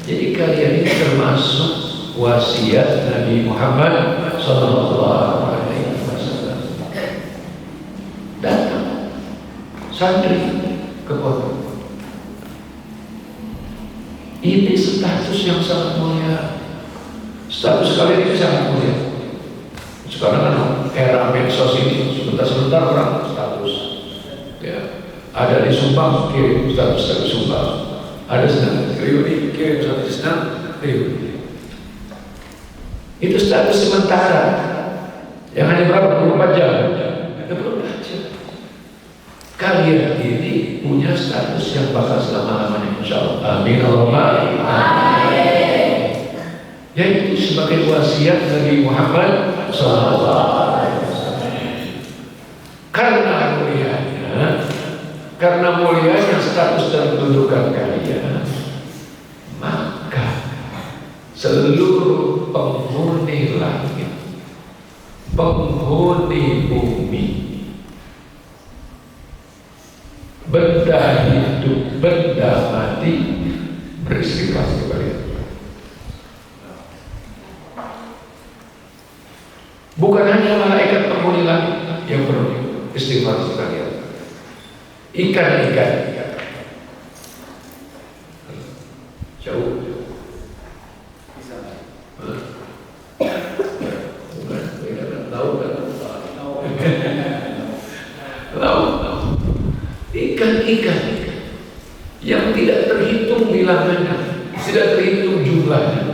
Jadi kalian ini termasuk wasiat Nabi Muhammad Sallallahu Alaihi Wasallam. Datang santri ke pondok. Ini status yang sangat mulia. Status kalian ini sangat mulia. Sekarang kan era medsos ini sebentar-sebentar orang status. Ya, ada di Subang kirim status dari Subang. Ada sedang Riuni kirim status sedang Riuni. Itu status sementara yang hanya berapa 24 jam. 24 jam. Kalian ini punya status yang bakal selama-lamanya, insyaallah. Amin Allahumma amin. Yaitu sebagai wasiat Nabi Muhammad SAW. Karena mulianya status dan kedudukan kalian, maka seluruh penghuni langit, penghuni bumi, benda hidup, benda mati beristighfar kepada Allah. Bukan hanya malaikat penghuni langit yang perlu istighfar kepada Allah. Ikan-ikan jauh laut, ikan-ikan yang tidak terhitung bilangannya, tidak terhitung jumlahnya,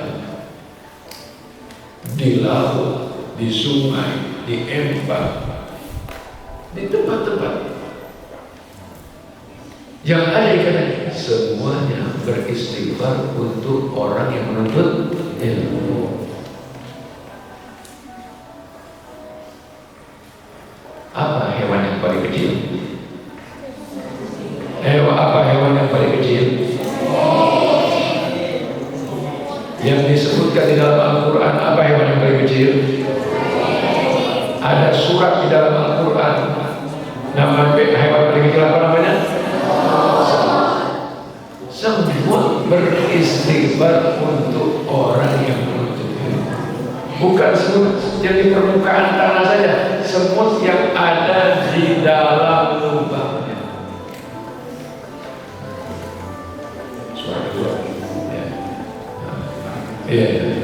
di laut, di sungai, di empang, di tempat-tempat yang ada ikan, semuanya beristighfar untuk orang yang menuntut ilmu. Apa hewan yang paling kecil? Apa hewan yang paling kecil? Yang disebutkan di dalam Al-Quran, apa hewan yang paling kecil? Ada surat di dalam Al-Quran nama hewan paling kecil apa namanya? Semua beristighfar untuk orang yang menuntut ilmu. Bukan semut yang di permukaan tanah saja, semut yang ada di dalam lubangnya. Suara dua. Iya.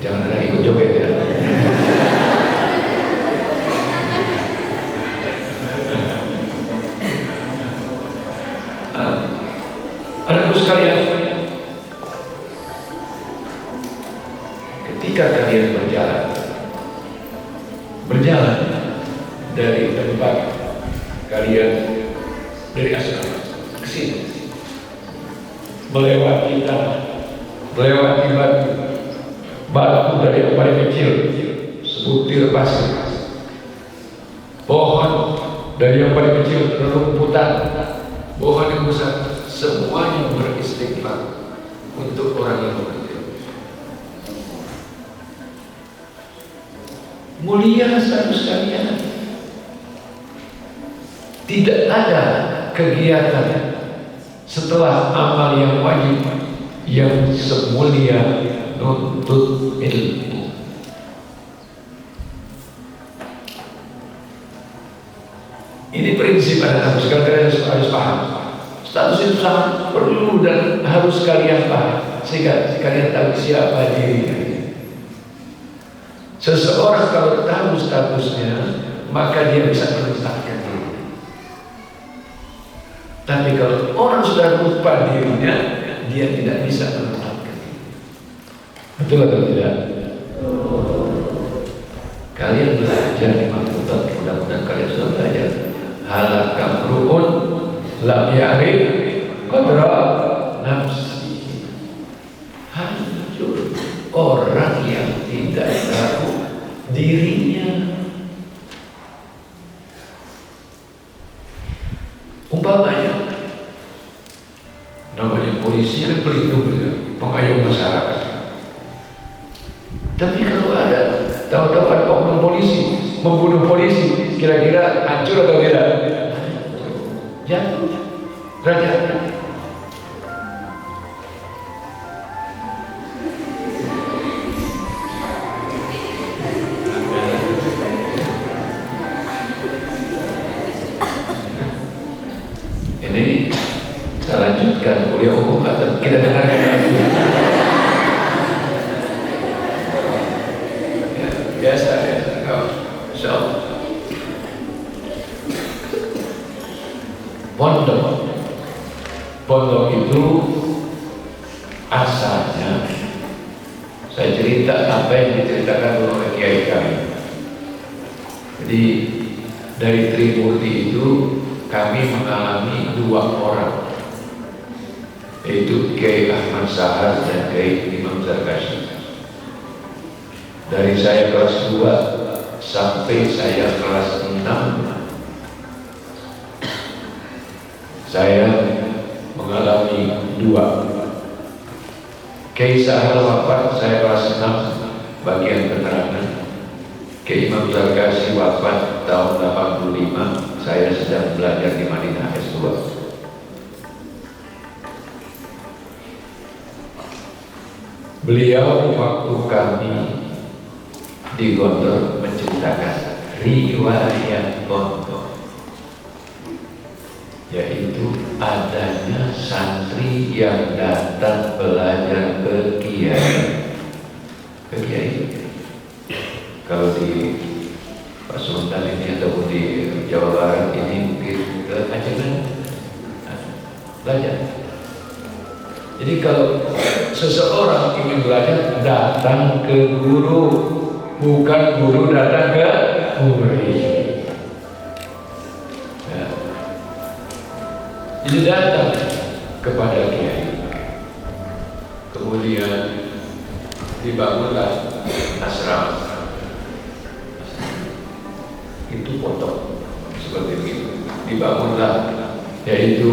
Jangan ada ikut joget ya. Anak-anak sekalian, ketika kalian berjalan dari tempat kalian dari asrama ke sini, melewati tanah, melewati batu dari yang paling kecil, sebutir pasir, pohon dari yang paling kecil, rumputan, pohon yang besar, semuanya beristighfar untuk orang yang bekerja. Mulia status kalian. Tidak ada kegiatan setelah amal yang wajib yang semulia nuntut ilmu. Ini prinsip anak-anak sekalian harus paham. Status itu sangat perlu dan harus kalian paham sehingga kalian tahu siapa diri kalian. Seseorang kalau tahu statusnya, maka dia bisa menetapkan diri. Tapi kalau orang sudah lupa dirinya, dia tidak bisa menetapkan diri. Betul atau tidak? Kalian belajar di fakultas, mudah-mudahan kalian sudah belajar. Halakam ru'un lam ya'rif qadra nafsi. Hancur orang yang tidak tahu dirinya. Umpamanya namanya polisi kan pelindung, pengayom masyarakat. Tapi kalau ada tahu-tahu ada oknum polisi membunuh polisi, kira-kira hancur atau tidak? Jatuh, raja. lanjutkan kuliah hukum atau kita dengarkan lagi. Ya, biasa ya, insyaallah. Pondok itu asalnya, saya cerita apa yang diceritakan oleh kiai kami. Jadi dari Trimurti itu kami mengalami 2 orang, yaitu Kiai Ahmad Sahar dan Kiai Imam Zarkashi. Dari saya kelas 2 sampai saya kelas 6, saya mengalami 2. Kiai Sahar wafat saya kelas 6 bagian keterangan. Kiai Imam Zarkashi wafat tahun 85, saya sedang belajar di Madinah S2. Beliau waktu kami di Gondor menceritakan riwayat Gondor, yaitu adanya santri yang datang belajar ke kiai. Kalau di Pasundan ini ataupun di Jawa Barat ini mungkin ke Aceh belajar. Jadi kalau seseorang ingin belajar, datang ke guru, bukan guru datang ke murid. Ya. Jadi datang kepada kiai, kemudian dibangunlah asrama. Itu pondok seperti itu, dibangunlah, yaitu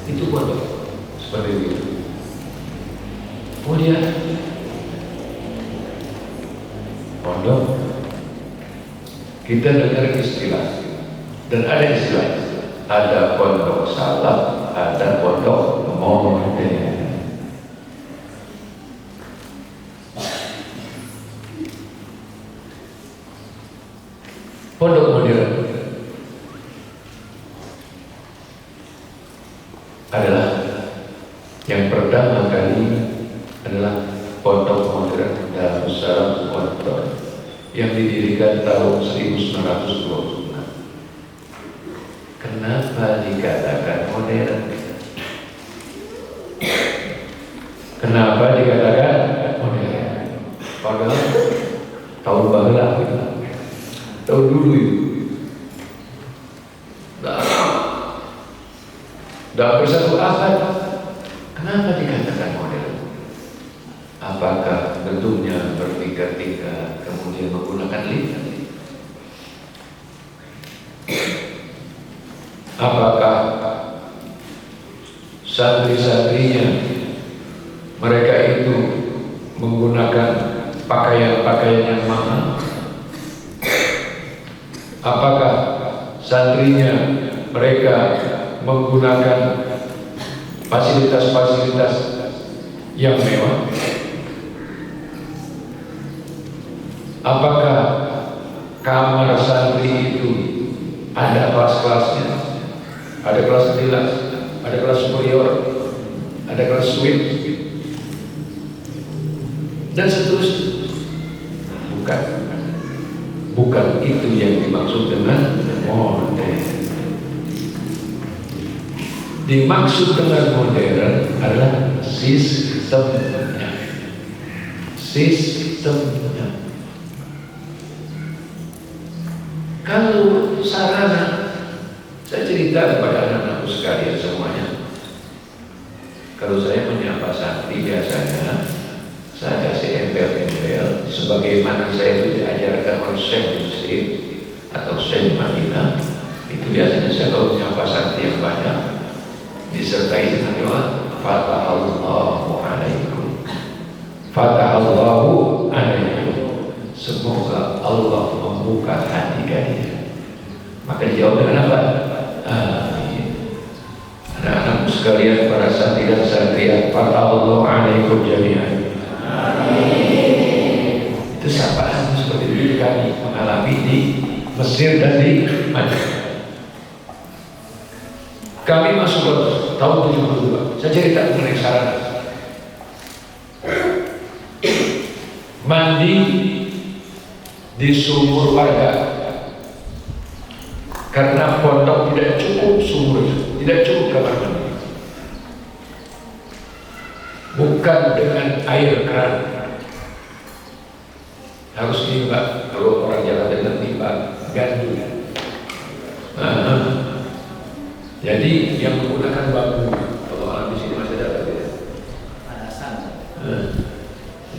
itu pondok seperti itu. Kemudian pondok, kita dengar istilah, dan ada istilah, ada pondok salaf, ada pondok modern. Pondok modern adalah yang pertama kali adalah pondok modern Darussalam Pondok yang didirikan tahun 1926. Kenapa dikatakan modern? Kenapa dikatakan modern? Padahal tahun baheula, tahun dulu itu dah bersatu abad. Kenapa dikatakan modern? Apakah bentuknya bertingkat-tingkat kemudian menggunakan lift? Apakah santri-santrinya mereka itu menggunakan pakaian-pakaian yang mahal? Apakah santrinya mereka menggunakan fasilitas-fasilitas yang mewah? Apakah kamar santri itu ada kelas-kelasnya? Ada kelas deluxe, ada kelas superior, ada kelas suite, dan seterusnya. Bukan itu yang dimaksud dengan modern. Dimaksud dengan modern adalah sistemnya. Kalau sarana, saya cerita kepada anak-anakku sekalian semuanya. Kalau saya menyapa santri biasanya saya kasih embel-embel sebagaimana saya itu diajarkan oleh Syekh Muslim atau Syekh Madinah. Itu biasanya saya kalau menyapa santri yang banyak disertai dengan doa Fatahallahu alaikum, Fatahallahu alaikum, semoga Allah membuka hati kalian. Maka dijawab dengan apa? Amin. Anak-anakku sekalian, para santri dan santriat, Fatahallahu alaikum jami'an. Amin. Itu sapaan seperti itu kami mengalami di Mesir dan di Madinah. Kami masuk ke tahun 72. Saya cerita mengenai sarana. Mandi di sumur warga. Karena pondok tidak cukup sumurnya, tidak cukup kamar mandi. Bukan dengan air keran. Harus nimba, kalau orang Jawa dengar nimba gandul. Jadi yang menggunakan bambu, kalau orang di sini masih ada ya.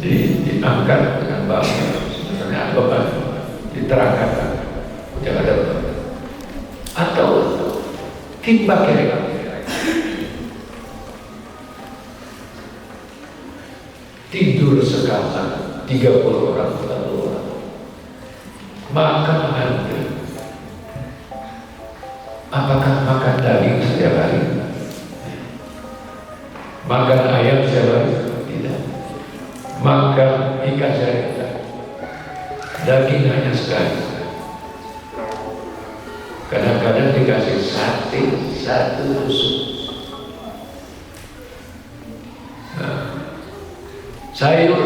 Jadi diangkat dengan bambu, sebenarnya beban diterangkan, jangan ada beban. Atau timba kiri. Tidur sekamar 30 orang, 40 orang. Makan hampir. Apakah makan daging setiap hari? Makan ayam setiap hari? Tidak. Makan ikan setiap hari? Daging hanya sekali. Kadang-kadang dikasih sate 1 tusuk. Sayur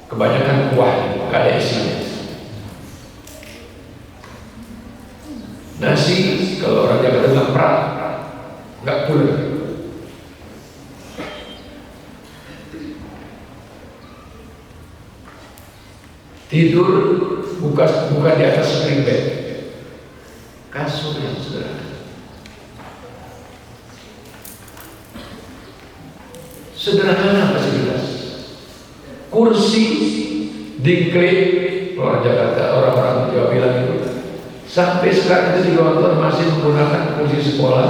kebanyakan kuah, gak ada isinya. Nasi kalau orang Jakarta bilang perak, nggak pulen. Tidur bukan di atas spring bed, kasur yang sederhana. Sederhana fasilitas. Kursi diklik, orang Jakarta, orang-orang Jawa bilang itu. Sampai sekarang itu di kantor masih menggunakan kursi sekolah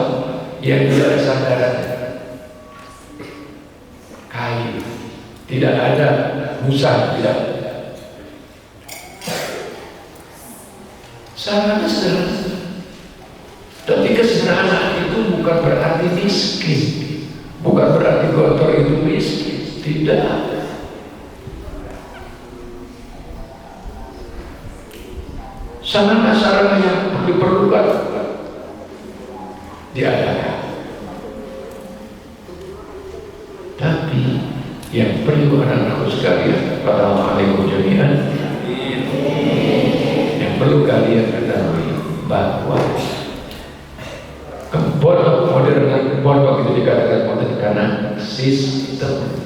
yang tidak ada sandarannya, kayu, tidak ada busa, tidak. Sangat sederhana. Tapi kesederhanaan itu bukan berarti miskin, bukan berarti kotor itu miskin, tidak. Sarana-sarana yang diperlukan diadakan. Tapi yang perlu anak-anakku sekalian, Assalamualaikum jami'an, yang perlu kalian ketahui bahwa pondok modern, pondok itu dikatakan modern karena sistemnya.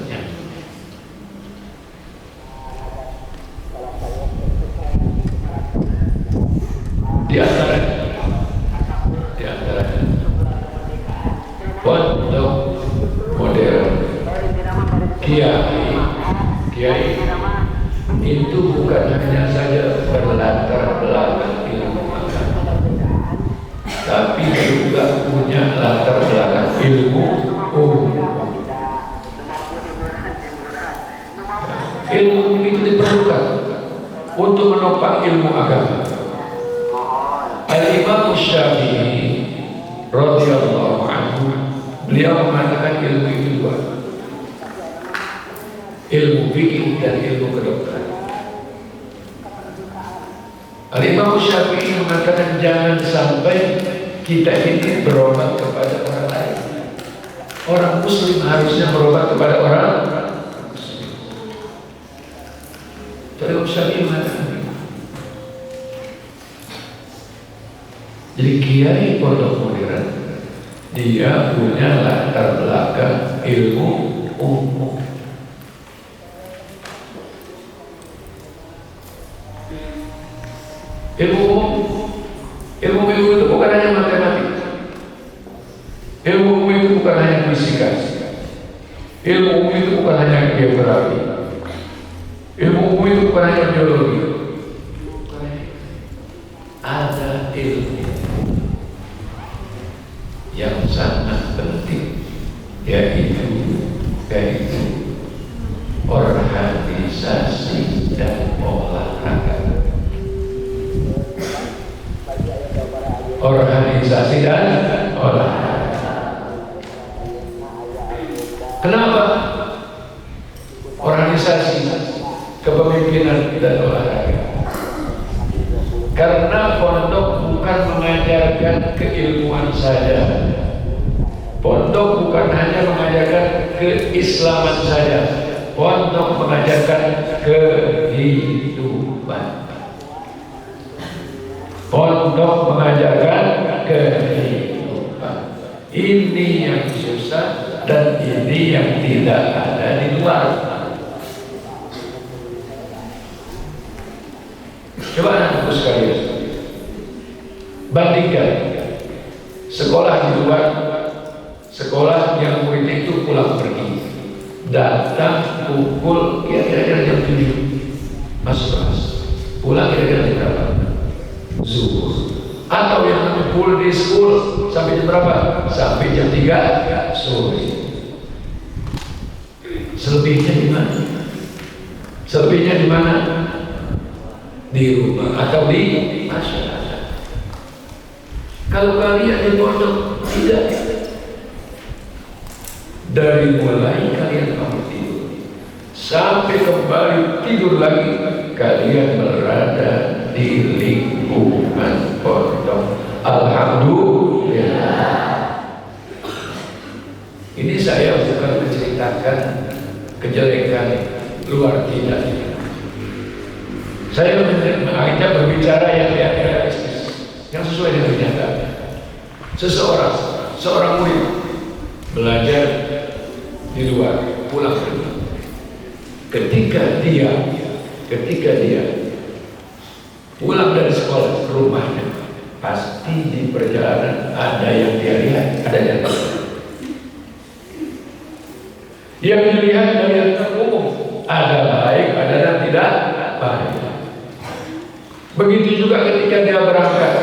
Di antaranya pondok modern kiai itu bukan hanya saja berlatar belakang ilmu agama, tapi juga punya latar belakang ilmu umum. Ilmu itu diperlukan untuk menopang ilmu agama. Al-Imam Syafi'i radhiyallahu anhu, beliau mengatakan ilmu itu dua, ilmu fikih dan ilmu kedokteran. Al-Imam Syafi'i mengatakan jangan sampai kita ini berobat kepada orang lain. Orang muslim harusnya berobat kepada orang muslim. Al-Imam Syafi'i mengatakan, jadi kiai pondok modern dia punya latar belakang ilmu umum. Ilmu itu bukan hanya matematika. Ilmu umum itu bukan hanya fisika. Ilmu umum itu bukan hanya geografi. Ilmu umum itu bukan hanya biologi. Ada ilmu yang sangat penting, yaitu organisasi dan olahraga. Organisasi dan olahraga. Kenapa? Organisasi, kepemimpinan dan olahraga. Karena pondok bukan mengajar mengajarkan keilmuan saja. Pondok bukan hanya mengajarkan keislaman saja. Pondok mengajarkan kehidupan. Pondok mengajarkan kehidupan. Ini yang susah dan ini yang tidak ada di luar. Coba anak-anakku sekalian, bandingkan sekolah di luar, sekolah yang murid itu pulang pergi, datang pukul kira-kira jam 7 masuk kelas, pulang kira-kira jam berapa? Zuhur. Atau yang namanya full day school sampai jam berapa? Sampai jam 3 sore. Selebihnya di mana? Selebihnya di mana? Di rumah atau di masyarakat. Kalau kalian di pondok tidak, dari mulai kalian bangun tidur sampai kembali tidur lagi, kalian berada di lingkungan pondok. Alhamdulillah. Ini saya bukan menceritakan kejelekan luar tidak. Saya hanya berbicara yang realistis, yang sesuai dengan kenyataan. Seorang murid belajar di luar, pulang ke rumah. Ketika dia pulang dari sekolah ke rumahnya, pasti di perjalanan ada yang dia lihat, ada yang tidak. Yang dilihat dari yang umum, ada baik, ada yang tidak baik. Begitu juga ketika dia berangkat,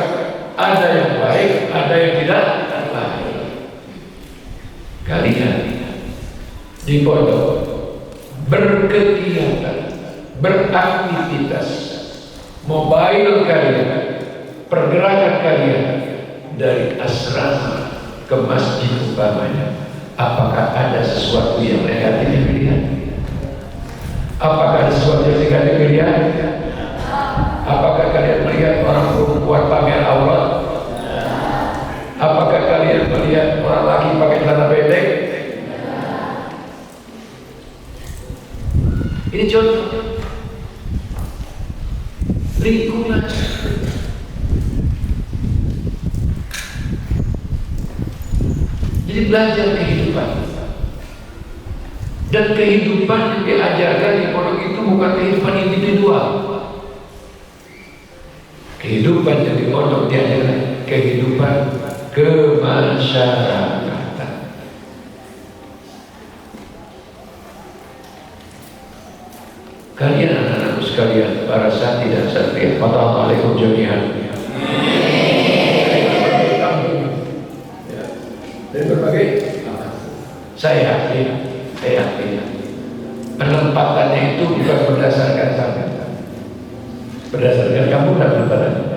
ada yang baik, ada yang tidak baik. Kalian di pondok berkegiatan, beraktivitas, mobile kalian, pergerakan kalian dari asrama ke masjid umpamanya, apakah ada sesuatu yang negatif yang dilihat? Apakah ada sesuatu yang negatif yang dilihat? Apakah kalian melihat orang perempuan pamer aurat? Apakah kalian melihat orang laki pakai celana pendek? Ini contoh lingkungan. Jadi belajar kehidupan. Dan kehidupan yang diajarkan di pondok itu bukan kehidupan individual. Kehidupan yang di pondok diajarkan kehidupan kemasyarakatan. Kalian anak-anakku sekalian, para santri dan santri, Assalamualaikum jami'an. Dari berbagai, saya yakin penempatannya itu bukan berdasarkan sampai, berdasarkan kamu dan penempatan.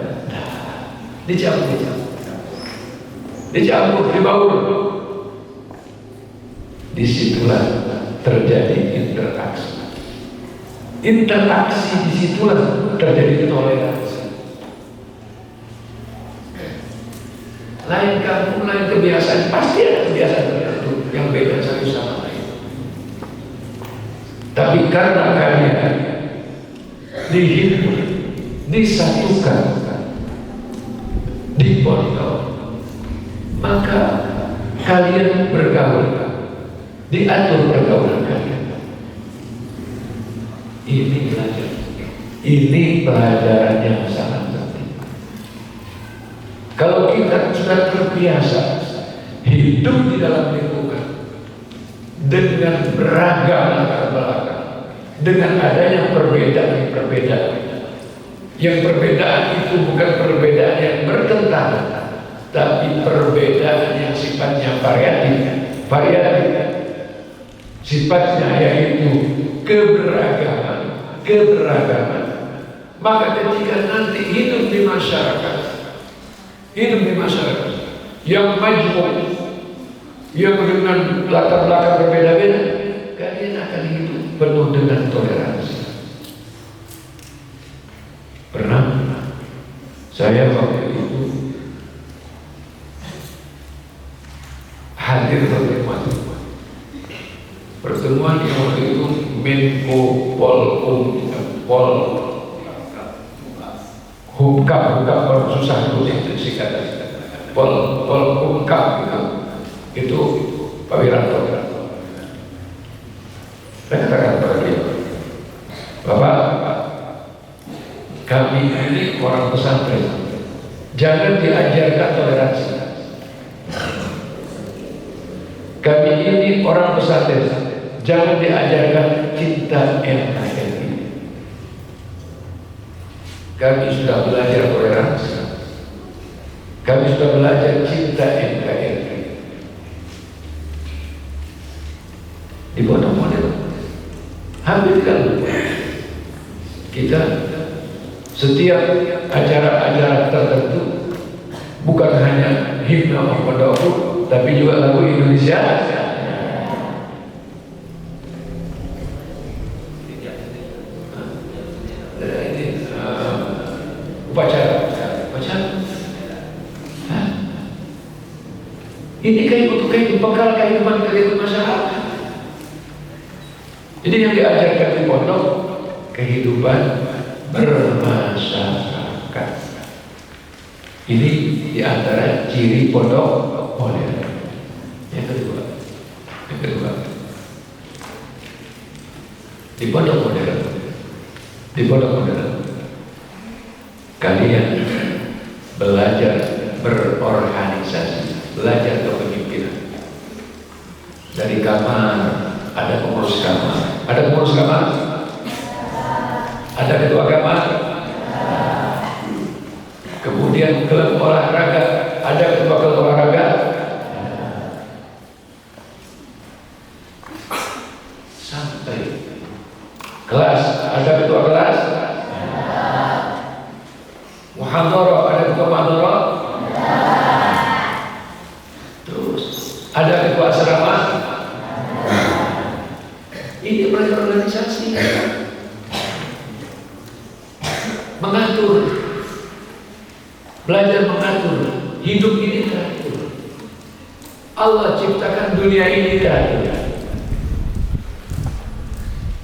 Dicampur, dibaur. Disitulah terjadi interaksi. Interaksi disitulah terjadi toleransi. Lain kampung, lain kebiasaan, pasti ada kebiasaan tertentu yang beda satu sama lain. Tapi karena kalian dihimpun, disatukan di pondok, maka kalian bergaul, diatur pergaulan kalian. Ini belajar, ini pelajaran yang sangat penting. Kalau kita sudah terbiasa hidup di dalam lingkungan dengan beragam latar belakang, dengan adanya perbedaan, yang perbedaan itu bukan perbedaan yang bertentangan, tapi perbedaan yang sifatnya variatif, sifatnya yaitu keberagaman. Maka ketika nanti hidup di masyarakat yang majmuk, yang dengan latar belakang berbeda-beda, kalian akan hidup penuh dengan toleransi. Pernah saya waktu itu hadir pertemuan yang waktu itu Menko Polhukam kalau susah itu singkatan Polhukam itu Pak Wiranto. Saya katakan pada beliau, Bapak, kami ini orang pesantren, jangan diajarkan toleransi. Kami ini orang pesantren, jangan diajarkan cinta NKRI. Kami sudah belajar toleransi, kami sudah belajar cinta NKRI. Di Pondok Modern hampir kan kita setiap acara-acara tertentu bukan hanya himne Pondok, tapi juga lagu Indonesia. Upacara. Ini kehidupan bekal kehidupan masyarakat. Jadi yang diajarkan di pondok kehidupan bermasyarakat. Ini diantara ciri pondok modern. Yang kedua, di pondok modern, kalian belajar berorganisasi, belajar kepemimpinan. Dari kamar ada pengurus kamar. Ada pengurus kamar? Ada ketua kamar? Kemudian klub olahraga, ada ketua klub olahraga? Sampai kelas, ada ketua kelas? Muhadharah, ada ketua muhadharah? Terus ada ketua asrama? Ini berorganisasi, mengatur, belajar mengatur. Hidup ini teratur. Allah ciptakan dunia ini teratur.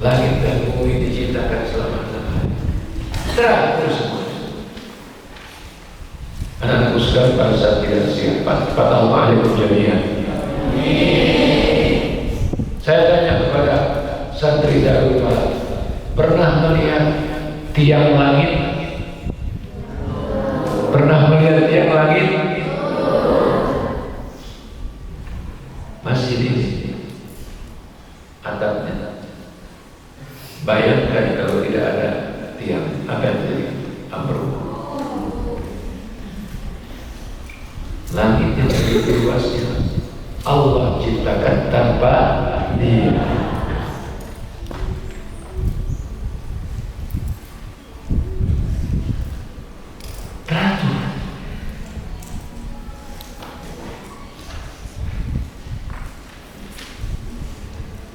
Langit dan bumi diciptakan selama-lamanya, teratur semua. Anak-anakku sekalian, pada saat tidak siap, Fatahullah alaikum jami'an. Saya tanya kepada santri Darul Falah, pernah melihat tiang langit? Pernah melihat tiang langit? Masih di atapnya. Bayangkan kalau tidak ada tiang, apa yang terjadi? Ambruk. Langit yang begitu luasnya Allah ciptakan tanpa dia. Teratur.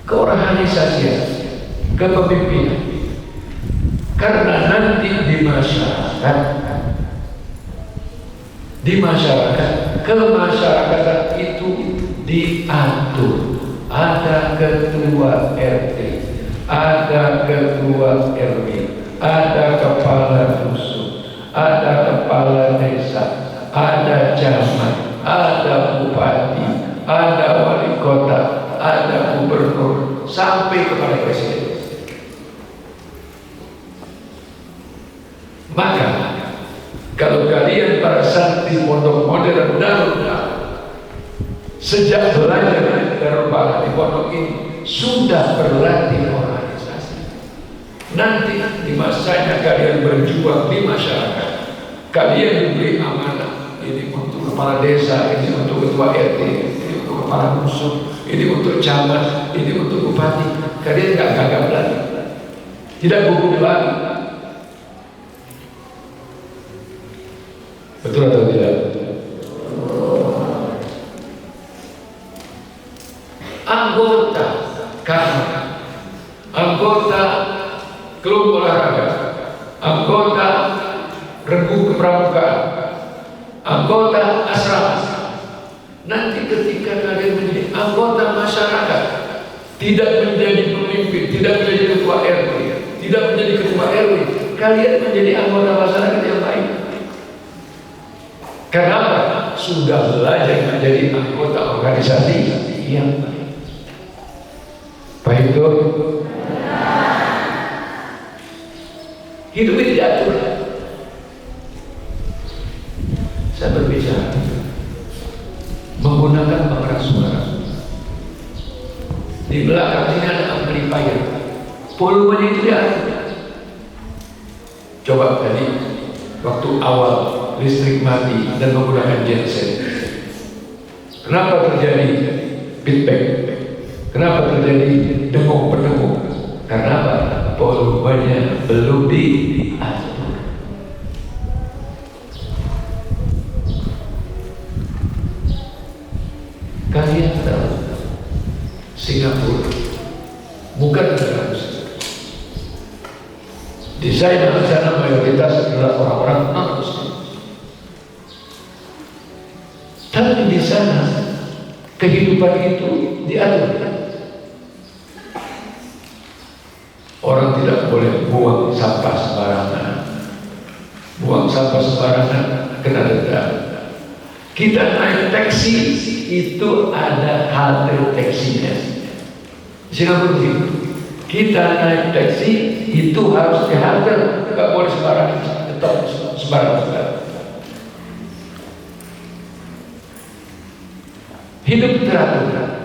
Keorganisasian, kepemimpinan. Karena nanti di masyarakat, kemasyarakatan itu diatur. Ada ketua RT, ada ketua RW, ada kepala dusun, ada kepala desa, ada camat, ada bupati, ada wali kota, ada gubernur, sampai kepada presiden. Maka kalau kalian para santri pondok modern Darul sejak belajar Darul Falah di pondok ini sudah berlatih organisasi, nanti di masanya kalian berjuang di masyarakat, kalian diberi amanah. Ini untuk kepala desa, ini untuk ketua RT, ini untuk kepala dusun, ini untuk camat, ini untuk bupati. Kalian nggak gagap lagi, tidak gugup lagi. Betul atau tidak? Anggota kamar, anggota klub olahraga, anggota regu kepramukaan, anggota asrama, Nanti ketika kalian menjadi anggota masyarakat, tidak menjadi pemimpin, tidak menjadi ketua RT, tidak menjadi ketua RW, kalian menjadi anggota masyarakat yang baik. Kenapa? Sudah belajar menjadi anggota organisasi yang baik. Baik itu hidup itu diatur. Saya berbicara menggunakan pengeras suara. Di belakang sini ada amplifier, volumenya itu diatur. Coba tadi waktu awal listrik mati dan menggunakan genset, kenapa terjadi feedback? Kenapa terjadi dengung-berdengung? Karena apa? Volumenya belum diatur. Kalian tahu Singapura bukan negara Muslim. Desain di sana mayoritas adalah orang-orang non-Muslim. Tapi di sana kehidupan itu diatur. Orang tidak boleh buang sampah sembarangan. Buang sampah sembarangan kena denda. Kita naik taksi itu ada halte taksinya. Singapura begitu. Kita naik taksi itu harus di halte, nggak boleh sembarangan, tetap sembarangan. Hidup teratur.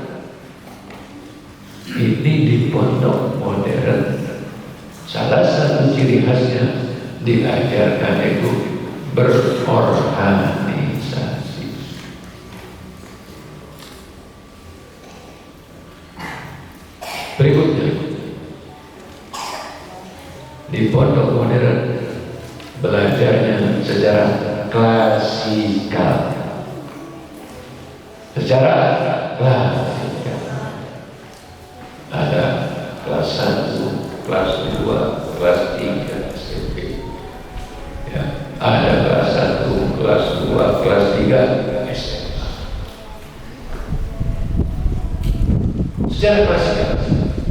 Ini di pondok modern. Salah satu ciri khasnya diajarkan itu berorganisasi. Berikutnya, di pondok modern belajarnya sejarah klasikal. Sejarah klasikal. Ada kelas 1, kelas 2, kelas 3 SMP. Ya, ada kelas 1, kelas 2, kelas 3 SMA. Sejarah klasikal.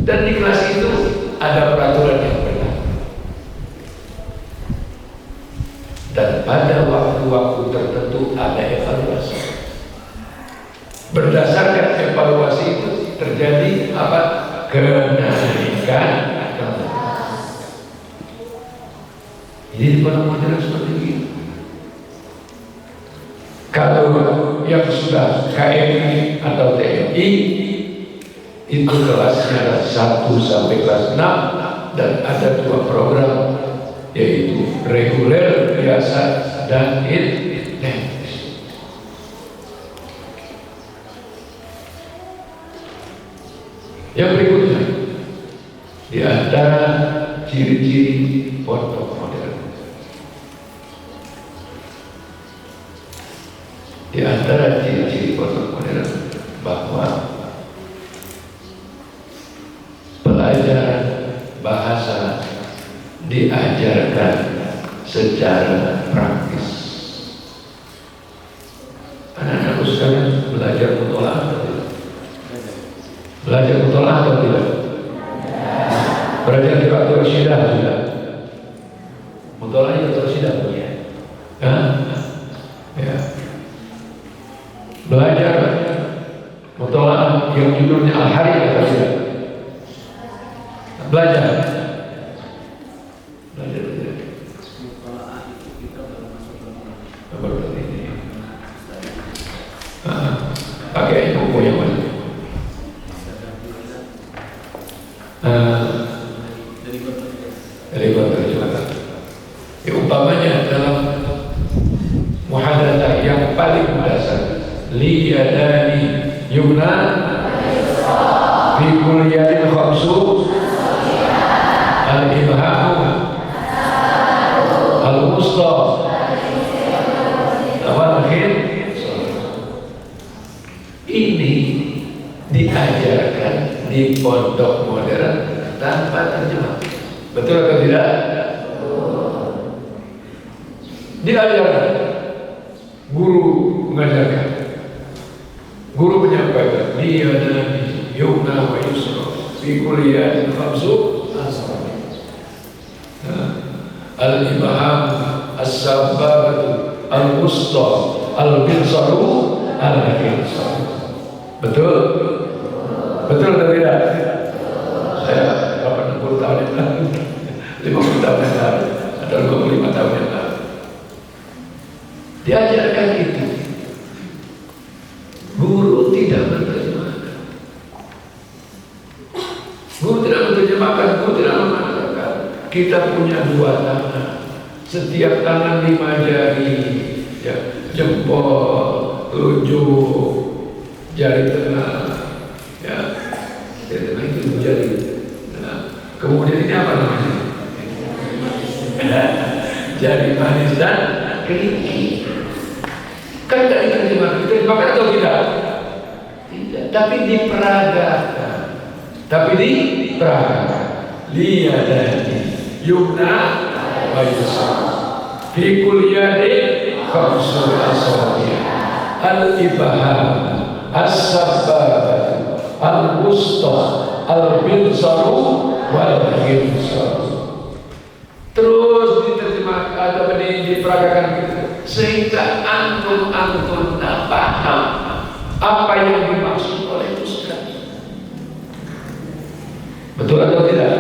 Dan di kelas itu ada peraturan yang berlaku. Dan pada waktu-waktu tertentu ada evaluasi. Berdasarkan evaluasi itu terjadi apa? Kenaikan. Jadi di pondok modern seperti ini. Kalau yang sudah KMI atau TMI itu kelasnya ada 1 sampai kelas 6 dan ada 2 program, yaitu reguler biasa dan intens. Yang berikutnya, di antara ciri-ciri pondok modern, di antara ciri-ciri pondok modern bahwa pelajaran bahasa diajarkan secara praktis. Anak-anakku sekalian belajar mutola'ah atau tidak? Belajar mutola'ah atau tidak? Belajar kitab Rasyidah tidak? Mutola'ah kitab Rasyidah punya? Ya. Belajar mutola'ah yang judulnya Al-Hari atau tidak? Belajar tidak? Baru ini. Pakai buku yang mana? Dari terjemahan. Ya, umpamanya dalam muhadatsah yang paling dasar, liyadani yumna fi kulli yadin khamsu al-ibhamu al-wusta awal-akhir. Ini diajarkan di pondok modern tanpa terjemah. Betul atau tidak? Diajarkan, guru mengajarkan. liyadani yumna wa yusra fi kulli yadin khamsu al-ibham as-sababatu al-wusta al-binsaru al-khinsar. Betul? Betul atau tidak? Saya 80 tahun yang lalu, 50 tahun yang lalu, atau 25 tahun yang lalu diajarkan itu. Guru tidak menerjemahkan, guru tidak memantapkan. Kita punya 2 tangan, setiap tangan 5 jari, ya, jempol, telunjuk, jari tengah, ya, jari tengah itu jari. Nah, kemudian ini apa namanya? Jari manis dan kelingking. Kan tidak diterjemahkan atau tidak? Tidak, tapi diperagakan. Liyadani yumna wa yusra fi kulli yadin khamsu asabi' al-ibham as-sababatu al-wusta al-binsaru wal-khinsar. Terus diterjemahkan atau diperagakan sehingga antum paham apa yang dimaksud oleh Ustaz. Betul atau tidak?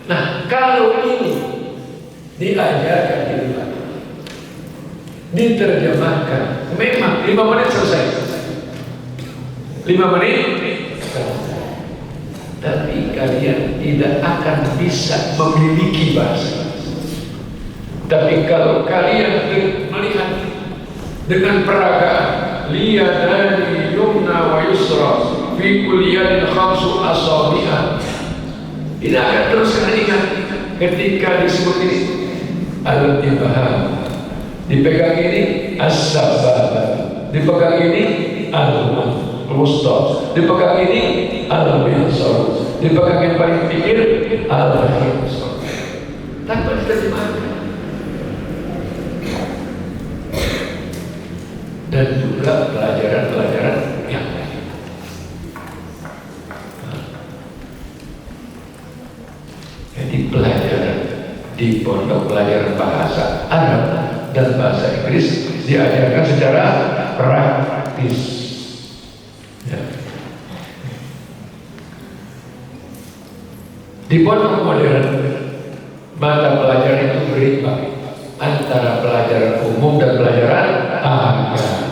Nah, kalau ini diajarkan di luar, diterjemahkan, memang 5 menit selesai. 5 menit selesai. Tapi kalian tidak akan bisa memiliki bahasa. Tapi kalau kalian melihat dengan peragaan liyadani yumna wa yusra fi kulli yadin khamsu asabi'ah, ini akan terus ingat ketika disebut ini al-ibham, dipegang ini as-sababah, dipegang ini al-wusta, dipegang ini al-binsar, dipegang yang paling pinggir al-khinsar. Tanpa diterjemahkan. Dan juga pelajaran-pelajaran yang lain. Jadi pelajaran di pondok pelajaran bahasa Arab dan bahasa Inggris diajarkan secara praktis. Ya. Di pondok modern mata pelajaran itu berimbang antara pelajaran umum dan pelajaran agama.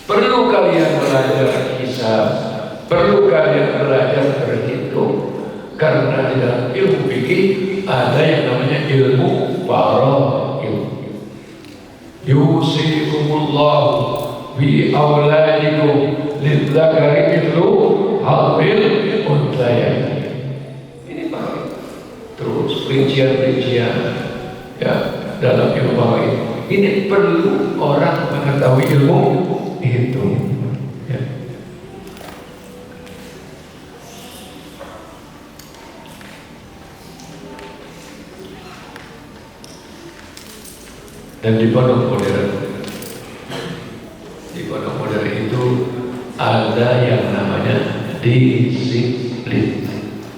Perlu kalian belajar hisab, perlu kalian belajar berhitung, karena di dalam ilmu fikih ada yang namanya ilmu faraid. Yusikumullahu bi auladikum lidzakari mithlu hadhil unthayain. Ini faraid. Terus perincian-perincian, ya, dalam ilmu faraid. Ini perlu orang mengetahui ilmu itu, ya. Dan di pondok modern itu ada yang namanya disiplin,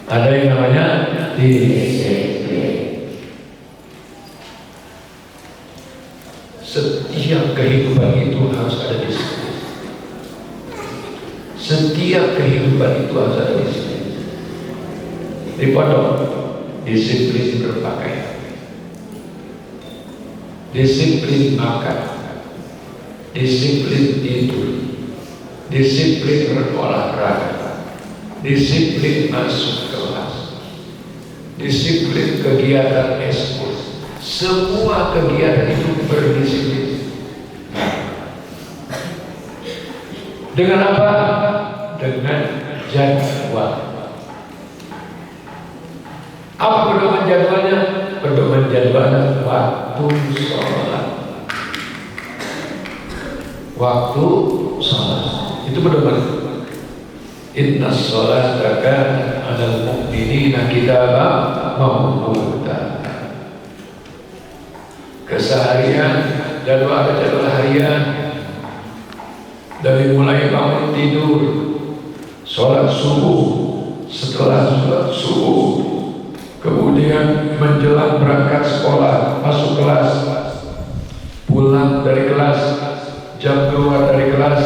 ada yang namanya disiplin. Setiap kehidupan itu harus ada disiplin. Setiap kehidupan itu harus ada disiplin. Di pondok, disiplin berpakaian, disiplin makan, disiplin tidur, disiplin berolahraga, disiplin masuk kelas, disiplin kegiatan ekskul. Semua kegiatan itu berdisiplin. Dengan apa? Dengan jadwal. Apa pedoman jadwalnya? Pedoman jadwalnya waktu sholat. Waktu sholat itu pedoman. Inna sholata kanat 'alal mu'minina kitaban mawquta. Keseharian, jadwal harian, Dari mulai bangun tidur, sholat subuh, setelah sholat subuh, kemudian menjelang berangkat sekolah, masuk kelas, pulang dari kelas, jam keluar dari kelas,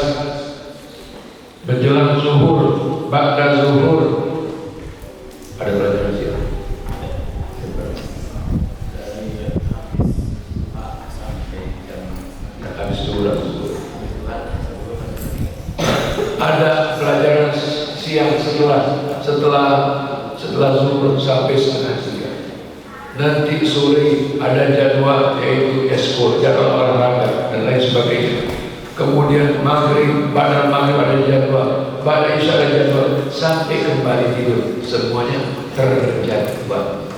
menjelang zuhur, ba'da zuhur. Ada pelajaran siapa? Habis zuhur. Ada pelajaran siang setelah zuhur sampai setengah 3. Nanti sore ada jadwal, yaitu eskul, jadwal olahraga dan lain sebagainya. Kemudian maghrib, pada maghrib ada jadwal, pada isya ada jadwal, sampai kembali tidur. Semuanya terjadwal.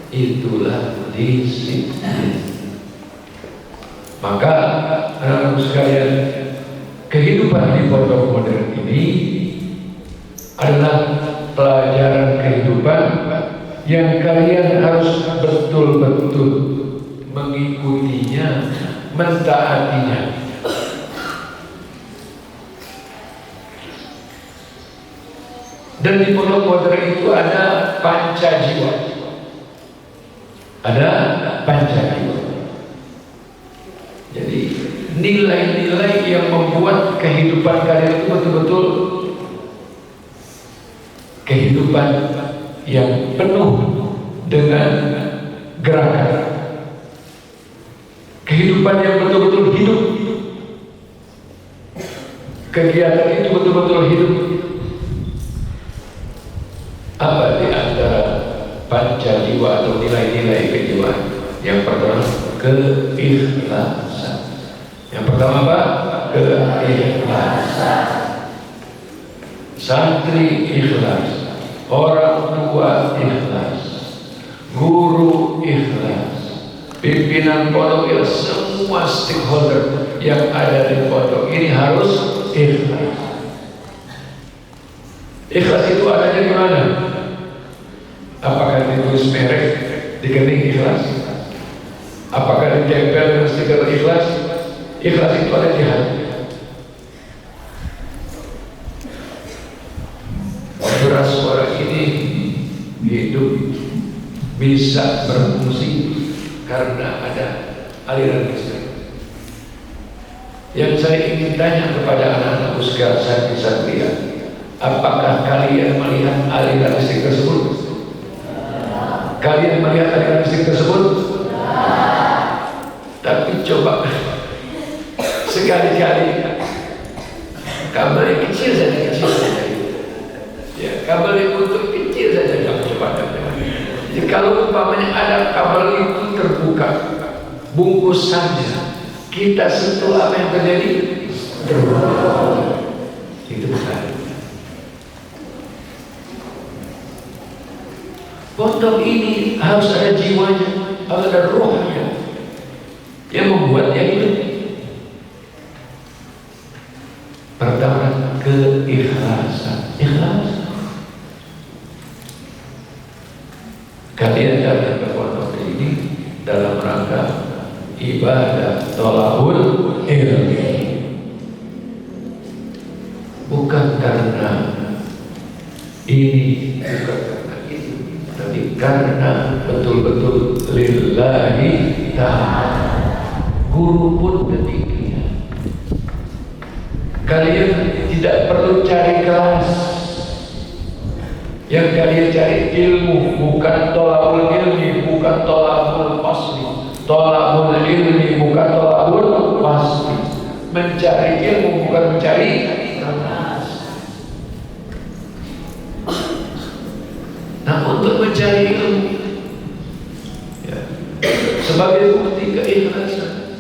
Itulah disiplin. Maka anak-anak sekalian, kehidupan di pondok modern ini adalah pelajaran kehidupan yang kalian harus betul-betul mengikutinya, mentaatinya. Dan di pondok modern itu ada panca jiwa. Ada panca jiwa. Jadi nilai-nilai yang membuat kehidupan kalian itu betul-betul kehidupan yang penuh dengan gerakan, kehidupan yang betul-betul hidup, kegiatan itu betul-betul hidup. Apa di antara panca jiwa atau nilai-nilai kejiwaan? Yang pertama, keikhlasan. Yang pertama apa? Keikhlasan. Santri ikhlas, orang tua ikhlas, guru ikhlas, pimpinan pondok ikhlas, semua stakeholder yang ada di pondok ini harus ikhlas. Ikhlas itu adanya di mana? Apakah ditulis merek di kening ikhlas? Apakah ditempel dengan stiker ikhlas? Ikhlas itu ada di hati. Beras suara ini hidup bisa berfungsi karena ada aliran listrik. Yang saya ingin tanya kepada anak-anakku sekalian, santri-santri, apakah kalian melihat aliran listrik tersebut? Kalian melihat aliran listrik tersebut? Tapi coba sekali-kali kabel yang kecil saja, ya, kabel yang untuk kecil saja jangan coba. Jadi kalau umpamanya ada kabel itu terbuka, bungkusannya kita sentuh, apa yang terjadi? Terbuka. Itu bukan. Pondok ini harus ada jiwanya, harus ada rohnya yang membuat dia hidup. Pertama, keikhlasan. Ikhlas. Kalian datang ke pondok ini dalam rangka ibadah thalabul ilmi, bukan karena ini, bukan karena itu, tapi karena betul-betul lillahi ta'ala. Guru pun demikian. Kalian tidak perlu cari kelas. Yang kalian cari ilmu, bukan tolabul ilmi, bukan tolabul pasli. Tolabul ilmi bukan tolabul pasli. Mencari ilmu bukan mencari kelas. Nah, untuk mencari ilmu, ya, sebagai bukti keikhlasan,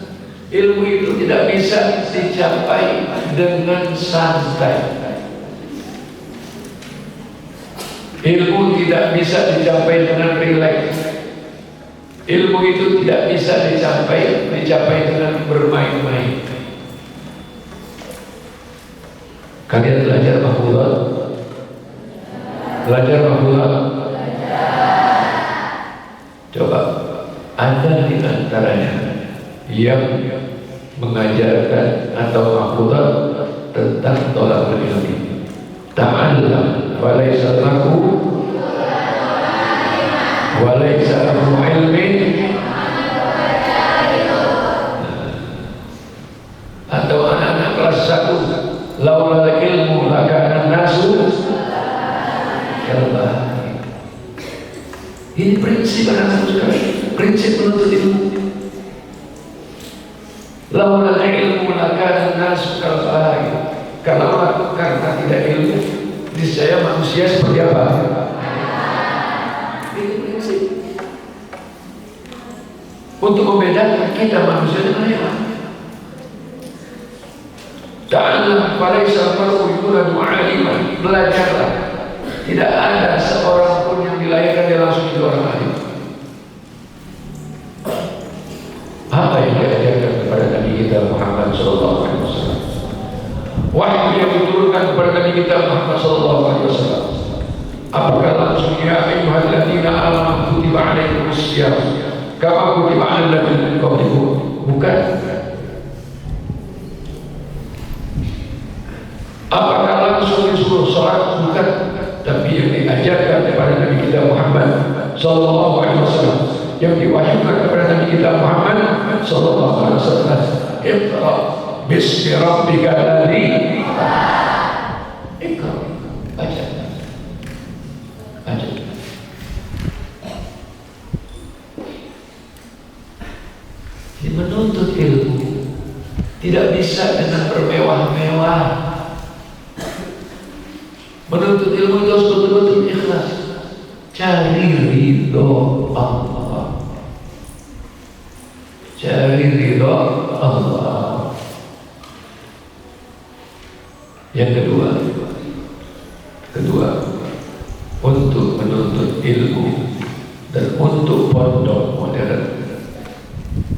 ilmu itu tidak bisa dicapai dengan santai. Ilmu tidak bisa dicapai dengan rileks. Ilmu itu tidak bisa dicapai dengan bermain-main. Kalian belajar mahfudzah? Belajar mahfudzah? Coba, ada di antaranya yang mengajarkan atau mahfudzah tentang thalabul ilmi. Ta'allam wa laysa lahu wa laysa lahu ilmin, atau anak-anak kelas 1, laula ilmu lakana nasu kalbah. Ini prinsip anak-anak sekalian, prinsip menuntut ilmu. Laula ilmu lakana nasu kalbah. Kalau karena tidak ilmu, niscaya manusia seperti apa? Ini prinsip untuk membedakan kita manusia dengan hewan. Ta'allam falaysa al-mar'u yuladu 'aliman. Belajarlah. Tidak ada seorang pun yang dilahirkan dia langsung jadi orang alim. Apa yang diajarkan kepada Nabi kita Muhammad sallallahu alaihi wasallam? Wahyu yang diturunkan kepada Nabi kita Muhammad sallallahu alaihi wasallam. Apakah langsung ya ayyuhalladzina amanu kutiba 'alaikumus syiyam kama kutiba 'alal ladzina min qablikum? Bukan. Apakah langsung disuruh sholat? Bukan. Tapi yang diajarkan kepada Nabi kita Muhammad sallallahu alaihi wasallam, yang diwahyukan kepada Nabi kita Muhammad sallallahu alaihi wasallam, Iqra bismi rabbika alladzi Iqra. Baca. Menuntut ilmu tidak bisa dengan bermewah-mewah. Menuntut ilmu itu harus betul-betul ikhlas. Cari ridho Allah. Cari ridho Allah. Yang kedua, untuk menuntut ilmu dan untuk pondok modern,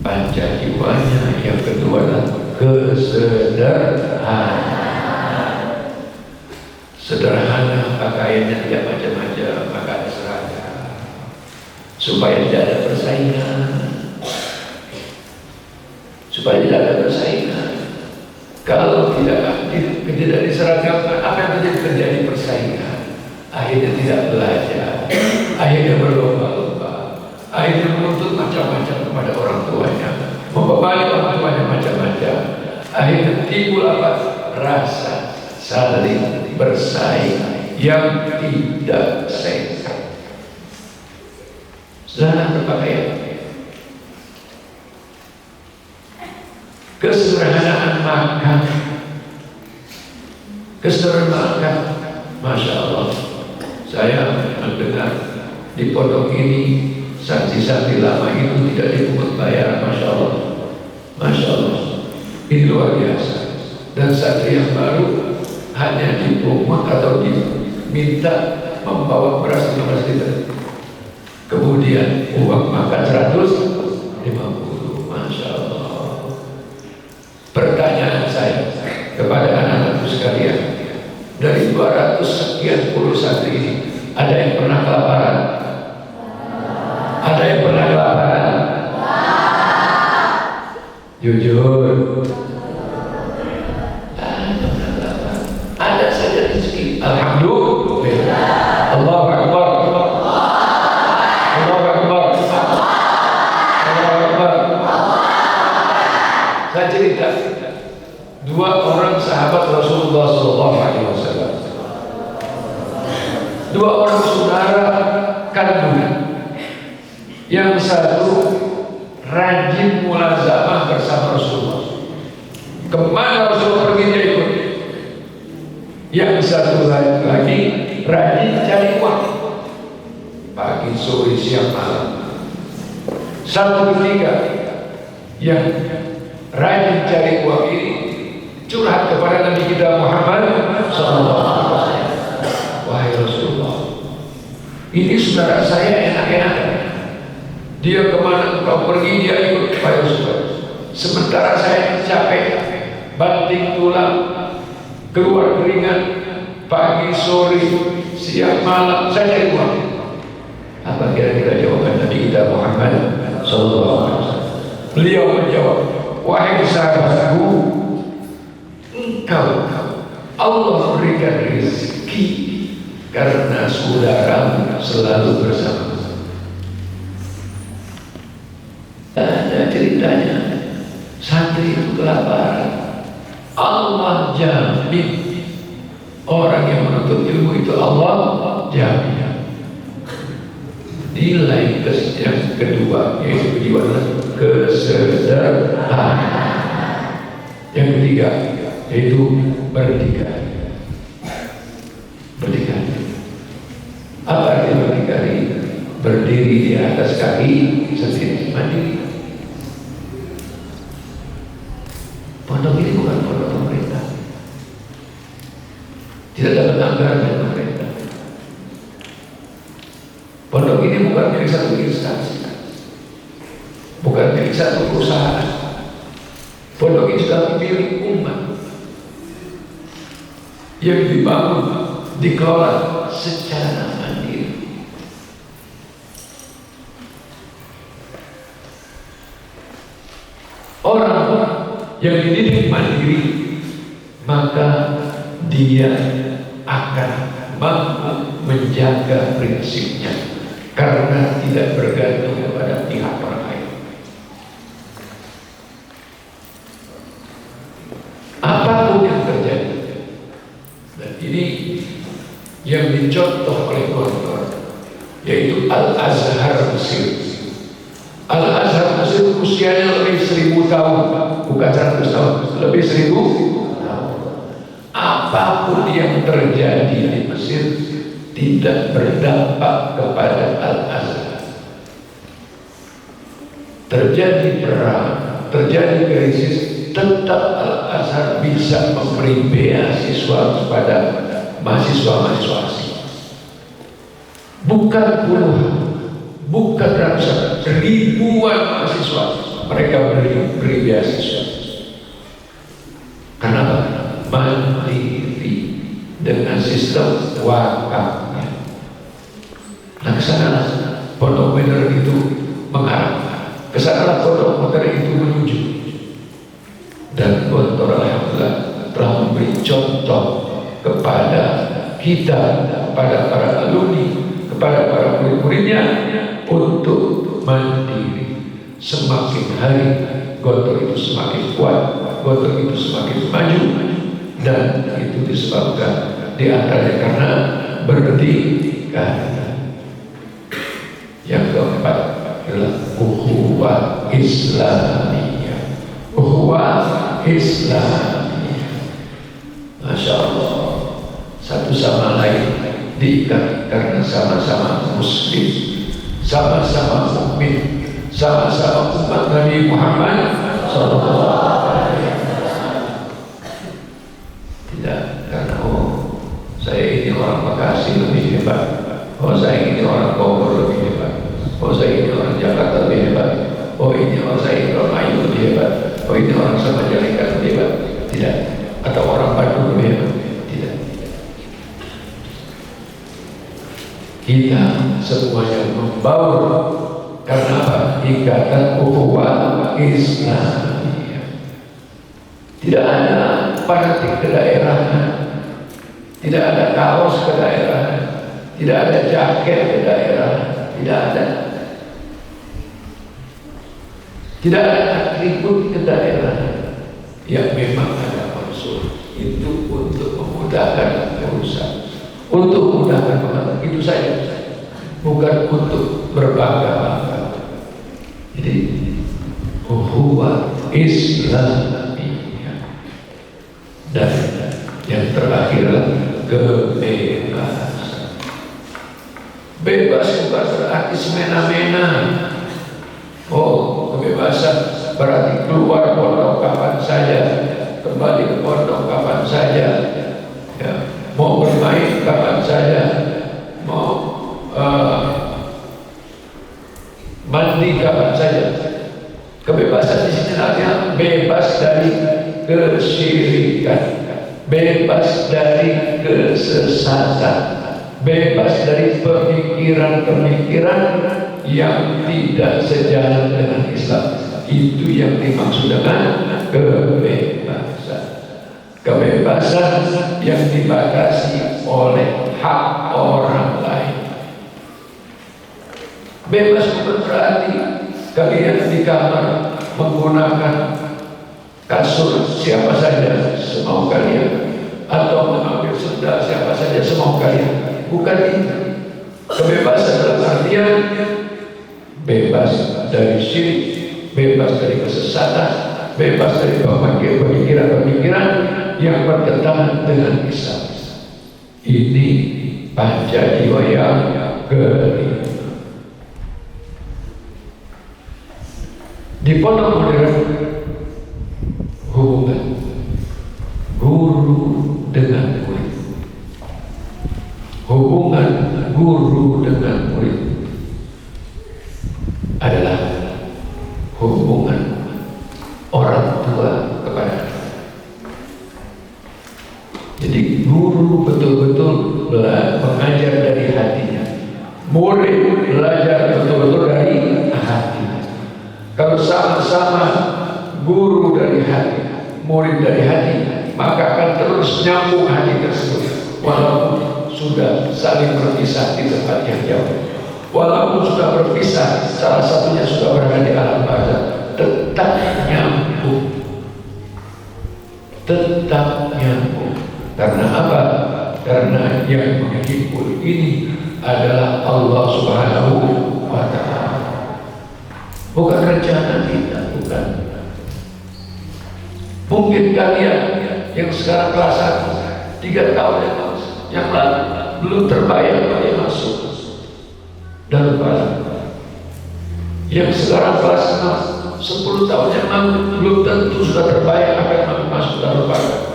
panca jiwanya. Yang kedua adalah kesederhanaan. Sederhana, pakaiannya tidak macam-macam, pakai seragam supaya tidak ada persaingan. Kalau tidak diseragamkan, apa yang terjadi persaingan? Akhirnya tidak belajar, akhirnya berlomba-lomba, akhirnya menuntut macam-macam kepada orang tuanya, membebani orang tuanya macam-macam. Akhirnya timbul apa? Rasa saling bersaing yang tidak sehat. Sederhana berpakaian, kesederhanaan makan, Masya Allah. Saya mendengar di pondok ini santri-santri lama itu tidak dipungut bayar. Masya Allah, ini luar biasa. Dan santri yang baru hanya dipungut atau diminta membawa beras 15 liter. Kemudian uang makan 150. Masya Allah. Pertanyaan saya kepada anak-anakku sekalian, dari 200 sekian puluh santri ini, ada yang pernah kelaparan? Ada yang pernah kelaparan? Jujur. Ada saja rezeki. Alhamdulillah. Allahu Akbar. Allahu Akbar. Allahu Akbar. Saya cerita 2 orang sahabat Rasulullah SAW, 2 orang saudara kandung. Yang satu rajin mulazamah bersama Rasulullah. Kemana Rasulullah pergi dia ikut. Yang satu lagi rajin cari uang, pagi, sore, siang, malam. Satu ketiga yang rajin cari uang ini curhat kepada Nabi kita Muhammad SAW. Wahai Rasulullah, ini saudara saya enak-enak. Dia kemana engkau pergi dia ikut. Wahai Rasulullah, sementara saya capek, banting tulang, keluar keringat, pagi, sore, siang, malam, saya cari uang. Apa kira-kira jawaban Nabi kita Muhammad SAW? Beliau menjawab, wahai sahabatku, engkau Allah berikan rezeki karena saudara selalu bersama. Ada ceritanya, santri itu kelaparan, Allah jamin. Orang yang menuntut ilmu itu Allah jamin. Nilai yang kedua yaitu kesederhanaan. Yang ketiga yaitu berdikari. Berdikari. Apa arti berdikari? Berdiri di atas kaki sendiri, mandiri. Pondok ini bukan pondok pemerintah. Tidak dapat anggaran dari pemerintah. Pondok ini bukan milik satu instansi, bukan milik satu perusahaan. Pondok ini sudah milik umat yang dibangun, dikelola secara mandiri. Orang yang dididik mandiri, maka dia akan mampu menjaga prinsipnya karena tidak bergantung kepada pihak orang lain. Apapun yang terjadi, dan ini yang dicontoh oleh Gontor, yaitu Al-Azhar Mesir. Al-Azhar Mesir usianya lebih 1000 tahun, bukan 100 tahun, lebih 1000 tahun. Apapun yang terjadi di Mesir tidak berdampak kepada Al-Azhar. Terjadi perang, terjadi krisis, tetap Al-Azhar bisa memberi beasiswa kepada mahasiswa-mahasiswa asing. Bukan puluhan, bukan ratusan, ribuan mahasiswa mereka beri beasiswa. Kenapa? Mandiri dengan sistem wakafnya. Nah, kesanalah pondok modern itu mengarah, kesanalah pondok modern itu menuju. Dan Gontor alhamdulillah telah memberi contoh kepada kita, kepada para alumni, kepada para murid-muridnya untuk mandiri. Semakin hari Gontor itu semakin kuat, Gontor itu semakin maju, dan itu disebabkan diantaranya karena berdikari. Yang keempat adalah ukhuwah Islamiyah. Ukhuwah Islamiyah. Masya Allah, satu sama lain diikat karena sama-sama Muslim, sama-sama mukmin, sama-sama umat Nabi Muhammad SAW. Tidak karena saya ini orang Bekasi lebih hebat, saya ini orang Bogor lebih hebat, saya ini orang Jakarta lebih hebat, ini orang saya Indramayu lebih hebat, ini orang Samajalengka lebih hebat. Tidak. Atau orang Bandung lebih hebat. Tidak. Kita semuanya membaur karena apa? Ikatan ukhuwah Islamiyah. Tidak ada fanatik ke daerah, tidak ada kaos ke daerah, tidak ada jaket ke daerah, tidak ada. Tidak ada atribut ke daerah. Yang memang ada maksud itu untuk memudahkan urusan, untuk memudahkan pengamat, itu saja, bukan untuk berbangga-bangga. Jadi ukhuwah Islamiyah. Dan yang terakhir kebebasan. Bebas bukan berarti semena-mena. Kebebasan berarti keluar pondok kapan saja, kembali ke pondok kapan saja, ya, mau bermain kapan saja, mau mandi kapan saja. Kebebasan di sini artinya bebas dari kesyirikan, bebas dari kesesatan, bebas dari pemikiran-pemikiran yang tidak sejalan dengan Islam. Itu yang dimaksud dengan kebebasan yang dibatasi oleh hak orang lain. Bebas bukan berarti kalian di kamar menggunakan kasur siapa saja semau kalian, atau mengambil sendal siapa saja semau kalian. Bukan itu. Kebebasan dalam artian bebas dari syirik, bebas dari kesesatan, bebas dari pemikiran-pemikiran yang bertentangan dengan Islam. Ini pancajiwa yang kelima. Di pondok modern, hubungan guru dengan murid, hubungan guru dengan murid adalah hubungan orang tua kepada anak. Jadi guru betul-betul mengajar dari hatinya, murid belajar betul-betul dari hatinya. Kalau sama-sama guru dari hati, murid dari hati, maka akan terus nyambung hati tersebut, walaupun sudah saling berpisah di tempat yang jauh, walaupun sudah berpisah, salah satunya sudah berada di alam barzakh, tetap nyambung, tetap nyambung. Karena apa? Karena yang menghibur ini adalah Allah Subhanahu wa Ta'ala, bukan rencana kita, bukan. Mungkin kalian yang sekarang kelas 1, 3 tahun yang lalu belum terbayang kalian masuk dalam barzakh. Yang sekarang kelas 6, 10 tahun yang lalu belum tentu sudah terbayang akan masuk dalam barzakh.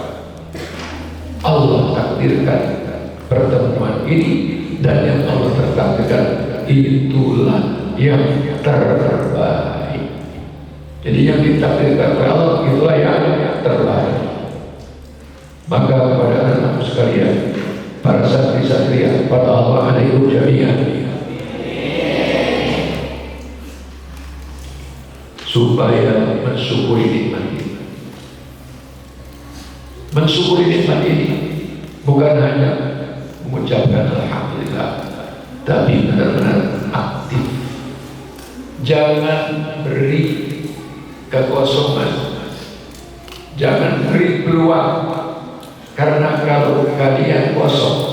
Allah takdirkan pertemuan ini, dan yang Allah takdirkan itulah yang terbaik. Jadi yang ditakdirkan oleh Allah itulah yang terbaik. Maka kepada anak-anak sekalian, para santri-santri, pada Allah alaikum jami'an, supaya mensyukuri nikmat ini. Mensyukuri nikmat ini bukan hanya mengucapkan alhamdulillah, tapi benar-benar aktif. Jangan beri kekosongan, jangan beri peluang, karena kalau kalian kosong,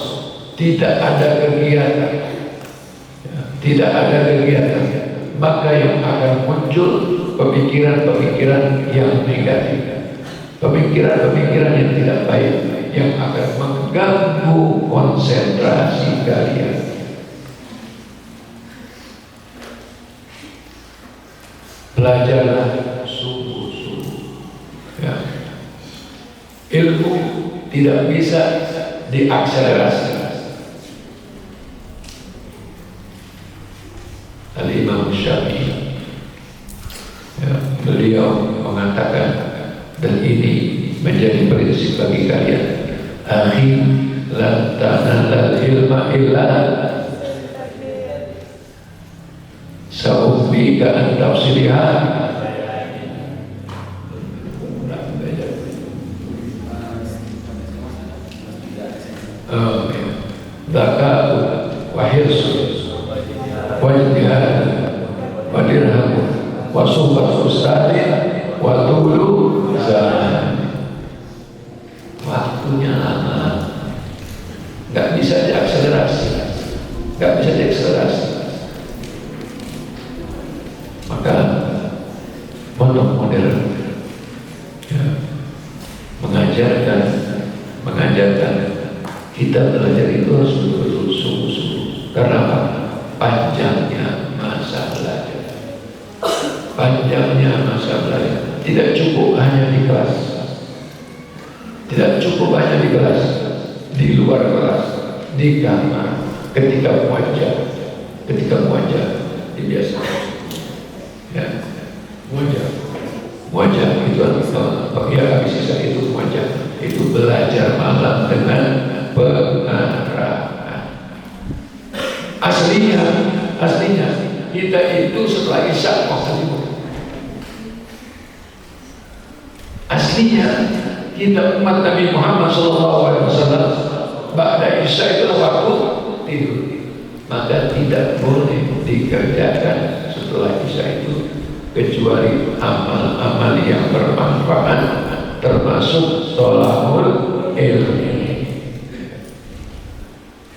tidak ada kegiatan, maka yang akan muncul pemikiran-pemikiran yang negatif, pemikiran-pemikiran yang tidak baik, yang akan mengganggu konsentrasi kalian. Belajarlah sungguh-sungguh. Ya. Ilmu tidak bisa diakselerasi. Al-Imam Syafi'i, ya, beliau mengatakan, dan ini menjadi prinsip bagi kalian, akhi, lan tanalal ilma illa sa'ubbika an tafsiriha. Zakatu wa hirsu wa jihad wa dirham wa suhbat ustadin wa tulu zaman. Waktunya lama, nggak bisa diakselerasi, Maka pondok modern, ya, mengajarkan kita belajar itu harus betul-betul sungguh-sungguh. Karena apa? Panjangnya masa belajar. Tidak cukup hanya di kelas, di luar kelas, di kamar, ketika muajah dibiasakan. Ya, muajah itu habis sisa itu muajah, itu belajar malam dengan pengarang. Aslinya kita itu setelah isya waktu itu. Aslinya kita umat Nabi Muhammad SAW, ba'da isya itu waktu tidur, maka tidak boleh dikerjakan setelah isya itu kecuali amal-amal yang bermanfaat, termasuk thalabul ilmi.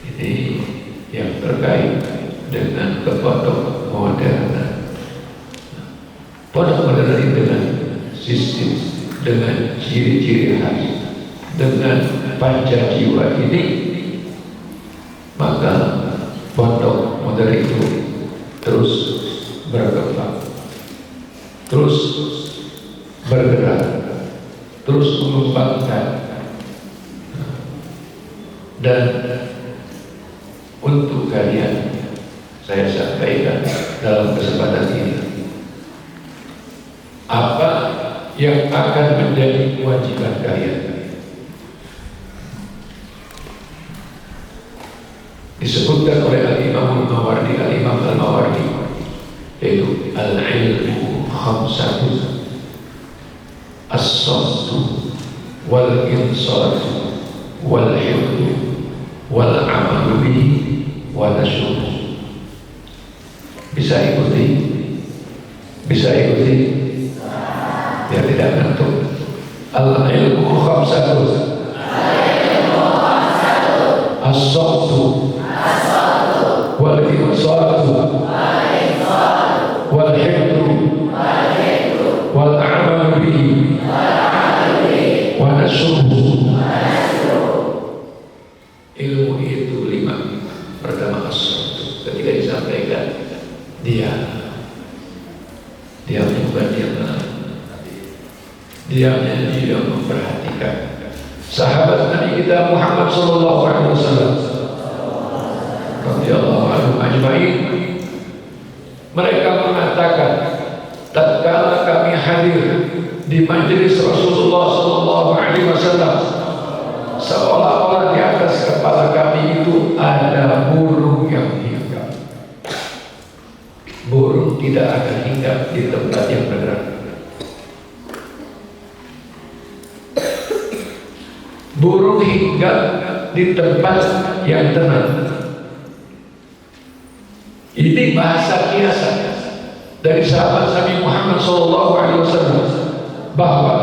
Ini yang terkait dengan pondok modern. Pondok modern itu dengan sistem, dengan ciri-ciri khas, dengan panca jiwa ini, maka pondok modern itu terus berkembang, terus bergerak, terus mengembangkan. Dan untuk kalian saya sampaikan dalam kesempatan ini, apa yang akan menjadi kewajiban kalian. Disebutkan oleh Al-Imam Al-Mawardi, Al-Imam Al-Mawardi, yaitu al-ilmu khamsatun, as-samtu wal insatu wal hifdu wal amalu bihi wa nasyuh. Bisa ikuti? Bisa ikuti? Biar tidak ngantuk. Al-ilmu khamsatun, as-samtu wal insatu wal hifdu wal amalu bihi wa nasyuh. Ilmu itu 5. Pertama as-samtu, ketika disampaikan dia bukan diamnya dia memperhatikan. Sahabat Nabi kita Muhammad sallallahu alaihi wasallam radhiyallahu anhu ajma'in, mereka mengatakan, tatkala kami hadir di majelis Rasulullah sallallahu alaihi wasallam, seolah-olah di atas kepala kami itu ada burung yang hinggap. Burung tidak akan hinggap di tempat yang bergerak. Burung hinggap di tempat yang tenang. Ini bahasa kiasan dari sahabat Nabi Muhammad SAW, bahwa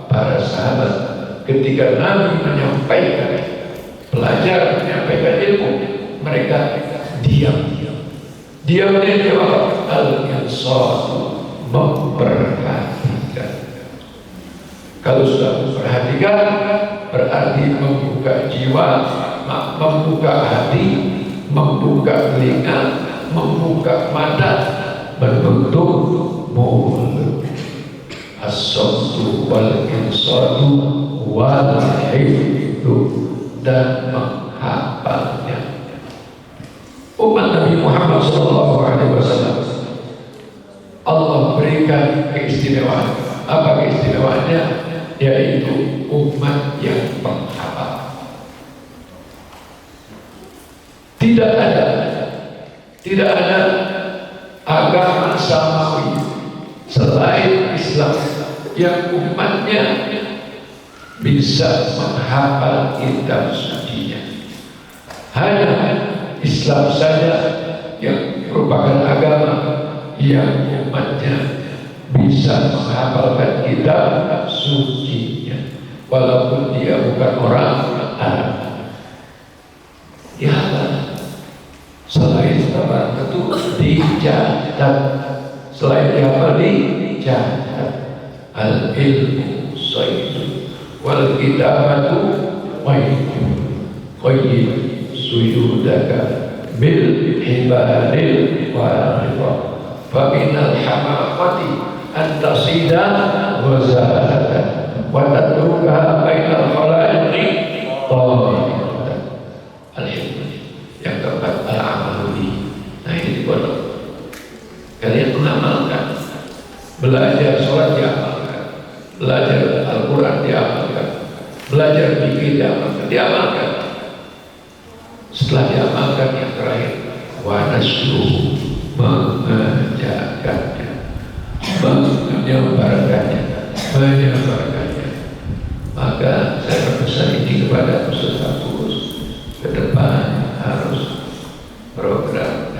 para sahabat ketika Nabi menyampaikan, belajar menyampaikan ilmu, mereka diam. Diamnya jawab al-insatu, memperhatikan. Kalau sudah memperhatikan, berarti membuka jiwa, membuka hati, membuka telinga, membuka mata, menutup mulut. As-samtu wal insatu wal hifdu, dan menghafalnya. Umat Nabi Muhammad SAW, Allah berikan keistimewaan. Apa keistimewaannya? Yaitu umat yang menghafal. Tidak ada agama samawi selain Islam yang umatnya bisa menghafal kitab sucinya. Hanya Islam saja yang merupakan agama yang umatnya bisa menghafalkan kitab sucinya, walaupun dia bukan orang Arab. Ya, selain tabarak itu dicatat, selain dihafal dicatat. Al-ilmu sayyidun wal kitabatu qayyid suyudaka bil ibadil warifah fa minal hamaqati an tasida wa zahatan wa tatruka bainal khalaiqi tawatan. Al-hikmah yang keempat, al-amalu. Nah, ini pondok kalian mengamalkan, belajar sholat diamalkan, belajar Al-Quran diamalkan, belajar fikih diamalkan. Setelah diamalkan, yang terakhir wa nasruh, mengajarkannya, menyebarkannya. Maka Maka saya berpesan ini kepada Ustaz Agus, ke depan harus program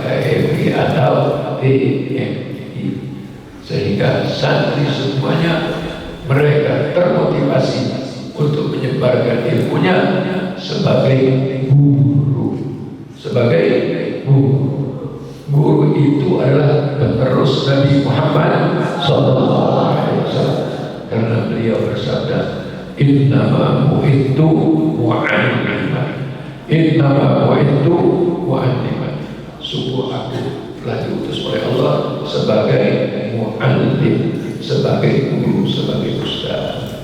KMI atau TMI, sehingga santri semuanya mereka termotivasi untuk menyebarkan ilmunya sebagai guru. Sebagai guru itu adalah penerus Nabi Muhammad SAW, karena beliau bersabda, innama bu'ithu mu'alliman, innama bu'ithu mu'alliman. Sungguh aku telah diutus oleh Allah sebagai mu'allim, sebagai guru, sebagai ustaz.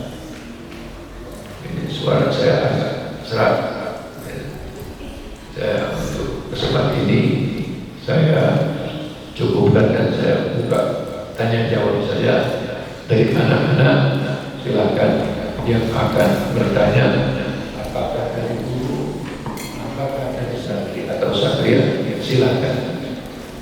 Ini suara saya agak serak. Saya untuk kesempatan ini saya cukupkan dan saya buka tanya jawab saja dari anak-anak. Silakan yang akan bertanya, apakah dari guru, apakah dari santri atau satria, silakan.